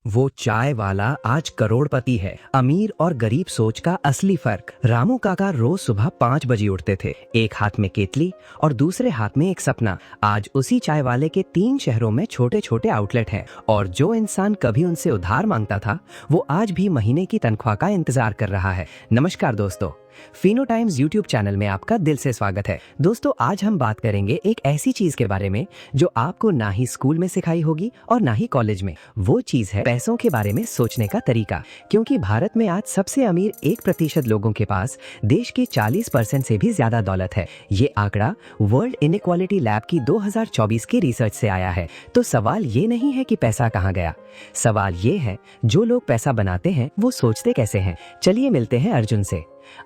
वो चाय वाला आज करोड़पति है। अमीर और गरीब सोच का असली फर्क। रामू काका रोज सुबह 5 बजे उठते थे, एक हाथ में केतली और दूसरे हाथ में एक सपना। आज उसी चाय वाले के 3 शहरों में छोटे छोटे आउटलेट हैं और जो इंसान कभी उनसे उधार मांगता था वो आज भी महीने की तनख्वाह का इंतजार कर रहा है। नमस्कार दोस्तों, फिनो टाइम्स यूट्यूब चैनल में आपका दिल से स्वागत है। दोस्तों, आज हम बात करेंगे एक ऐसी चीज के बारे में जो आपको ना ही स्कूल में सिखाई होगी और ना ही कॉलेज में। वो चीज है पैसों के बारे में सोचने का तरीका। क्योंकि भारत में आज सबसे अमीर 1% लोगों के पास देश के 40% से भी ज्यादा दौलत है। ये आंकड़ा वर्ल्ड इनइक्वालिटी लैब की 2024 की रिसर्च से आया है। तो सवाल ये नहीं है कि पैसा कहाँ गया, सवाल ये है जो लोग पैसा बनाते हैं वो सोचते कैसे हैं। चलिए मिलते हैं अर्जुन से।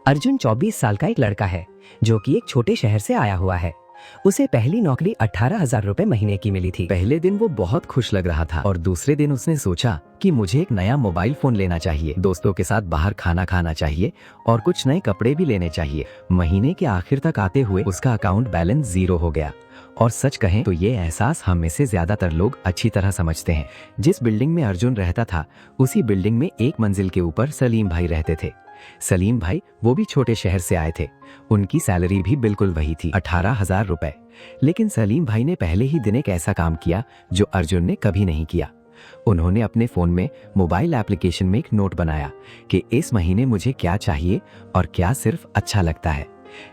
अर्जुन 24 साल का एक लड़का है जो कि एक छोटे शहर से आया हुआ है। उसे पहली नौकरी 18,000 रुपए महीने की मिली थी। पहले दिन वो बहुत खुश लग रहा था और दूसरे दिन उसने सोचा कि मुझे एक नया मोबाइल फोन लेना चाहिए, दोस्तों के साथ बाहर खाना खाना चाहिए और कुछ नए कपड़े भी लेने चाहिए। महीने के आखिर तक आते हुए उसका अकाउंट बैलेंस 0 हो गया। और सच कहें तो ये एहसास हम में से ज्यादातर लोग अच्छी तरह समझते हैं। जिस बिल्डिंग में अर्जुन रहता था उसी बिल्डिंग में एक मंजिल के ऊपर सलीम भाई रहते थे। सलीम भाई वो भी छोटे शहर से आए थे। उनकी सैलरी भी बिल्कुल वही थी, 18,000 रुपए। लेकिन सलीम भाई ने पहले ही दिन एक ऐसा काम किया जो अर्जुन ने कभी नहीं किया। उन्होंने अपने फोन में मोबाइल एप्लीकेशन में एक नोट बनाया कि इस महीने मुझे क्या चाहिए और क्या सिर्फ अच्छा लगता है।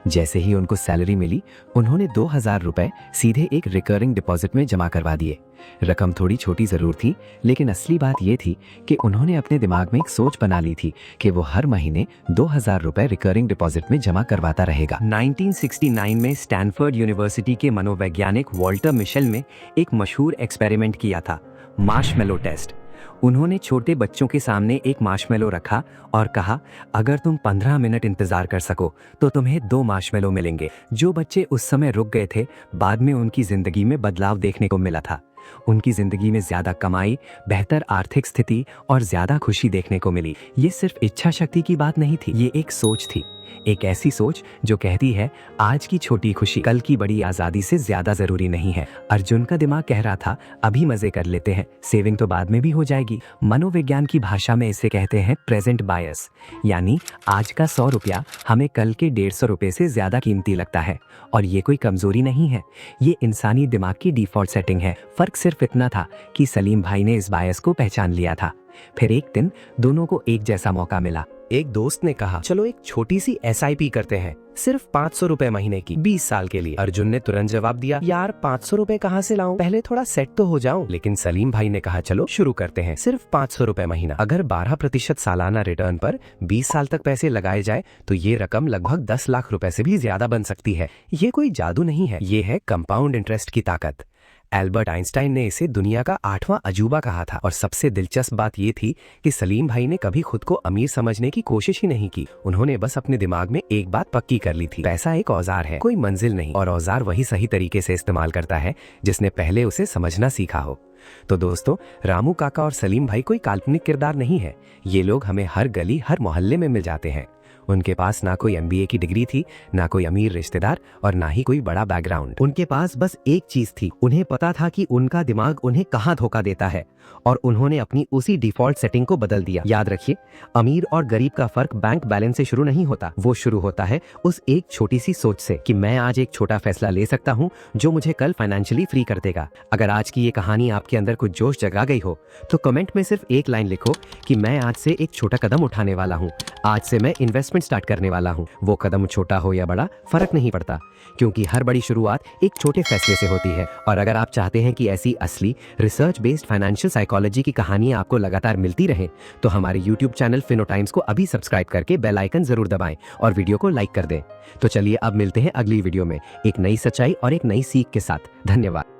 जैसे ही उनको सैलरी मिली उन्होंने 2,000 रुपए सीधे एक रिकरिंग डिपॉजिट में जमा करवा दिए। रकम थोड़ी छोटी जरूर थी, लेकिन असली बात यह थी कि उन्होंने अपने दिमाग में एक सोच बना ली थी कि वो हर महीने 2,000 रुपए रिकरिंग डिपॉजिट में जमा करवाता रहेगा। 1969 में स्टैनफोर्ड यूनिवर्सिटी के मनोवैज्ञानिक वॉल्टर मिशेल ने एक मशहूर एक्सपेरिमेंट किया था, मार्शमेलो टेस्ट। उन्होंने छोटे बच्चों के सामने एक मार्शमेलो रखा और कहा, अगर तुम 15 मिनट इंतजार कर सको तो तुम्हें 2 मार्शमेलो मिलेंगे। जो बच्चे उस समय रुक गए थे, बाद में उनकी जिंदगी में बदलाव देखने को मिला था। उनकी जिंदगी में ज्यादा कमाई, बेहतर आर्थिक स्थिति और ज्यादा खुशी देखने को मिली। ये सिर्फ इच्छा शक्ति की बात नहीं थी, ये एक सोच थी। एक ऐसी सोच जो कहती है आज की छोटी खुशी कल की बड़ी आजादी से ज्यादा जरूरी नहीं है। अर्जुन का दिमाग कह रहा था, अभी मजे कर लेते हैं, सेविंग तो बाद में भी हो जाएगी। मनोविज्ञान की भाषा में इसे कहते हैं प्रेजेंट बायस, यानी आज का 100 रुपया हमें कल के 150 रुपए से ज्यादा कीमती लगता है। और ये कोई कमजोरी नहीं है, ये इंसानी दिमाग की डिफॉल्ट सेटिंग है। फर्क सिर्फ इतना था कि सलीम भाई ने इस बायस को पहचान लिया था। फिर एक दिन दोनों को एक जैसा मौका मिला। एक दोस्त ने कहा, चलो एक छोटी सी SIP करते हैं, सिर्फ 500 रुपए महीने की, 20 साल के लिए। अर्जुन ने तुरंत जवाब दिया, यार 500 रुपए कहाँ से लाऊं, पहले थोड़ा सेट तो हो जाऊं। लेकिन सलीम भाई ने कहा, चलो शुरू करते हैं, सिर्फ 500 रुपए महीना। अगर 12% सालाना रिटर्न पर 20 साल तक पैसे लगाए जाए तो ये रकम लगभग 10 लाख रुपए से भी ज्यादा बन सकती है। ये कोई जादू नहीं है, ये है कंपाउंड इंटरेस्ट की ताकत। एल्बर्ट आइंस्टाइन ने इसे दुनिया का 8वां अजूबा कहा था। और सबसे दिलचस्प बात यह थी कि सलीम भाई ने कभी खुद को अमीर समझने की कोशिश ही नहीं की। उन्होंने बस अपने दिमाग में एक बात पक्की कर ली थी, पैसा एक औजार है, कोई मंजिल नहीं। और औजार वही सही तरीके से इस्तेमाल करता है जिसने पहले उसे समझना सीखा हो। तो दोस्तों, रामू काका और सलीम भाई कोई काल्पनिक किरदार नहीं है। ये लोग हमें हर गली हर मोहल्ले में मिल जाते हैं। उनके पास ना कोई MBA की डिग्री थी, ना कोई अमीर रिश्तेदार और ना ही कोई बड़ा बैकग्राउंड। उनके पास बस एक चीज थी, उन्हें पता था कि उनका दिमाग उन्हें कहाँ धोखा देता है और उन्होंने अपनी उसी डिफॉल्ट सेटिंग को बदल दिया। याद रखिए, अमीर और गरीब का फर्क बैंक बैलेंस से शुरू नहीं होता, वो शुरू होता है उस एक छोटी सी सोच से कि मैं आज एक छोटा फैसला ले सकता हूँ जो मुझे कल फाइनेंशियली फ्री कर देगा। अगर आज की ये कहानी आपके अंदर कुछ जोश जगा गई हो तो कमेंट में सिर्फ एक लाइन लिखो कि मैं आज से एक छोटा कदम उठाने वाला हूँ, आज से मैं इन्वेस्टमेंट स्टार्ट करने वाला हूँ। वो कदम छोटा हो या बड़ा फर्क नहीं पड़ता, क्योंकि हर बड़ी शुरुआत एक छोटे फैसले से होती है। और अगर आप चाहते हैं कि ऐसी असली रिसर्च बेस्ड फाइनेंशियल साइकोलॉजी की कहानियां आपको लगातार मिलती रहें तो हमारे YouTube चैनल फिनो टाइम्स को अभी सब्सक्राइब करके बेल आइकन जरूर दबाएं और वीडियो को लाइक कर दें। तो चलिए अब मिलते हैं अगली वीडियो में एक नई सच्चाई और एक नई सीख के साथ। धन्यवाद।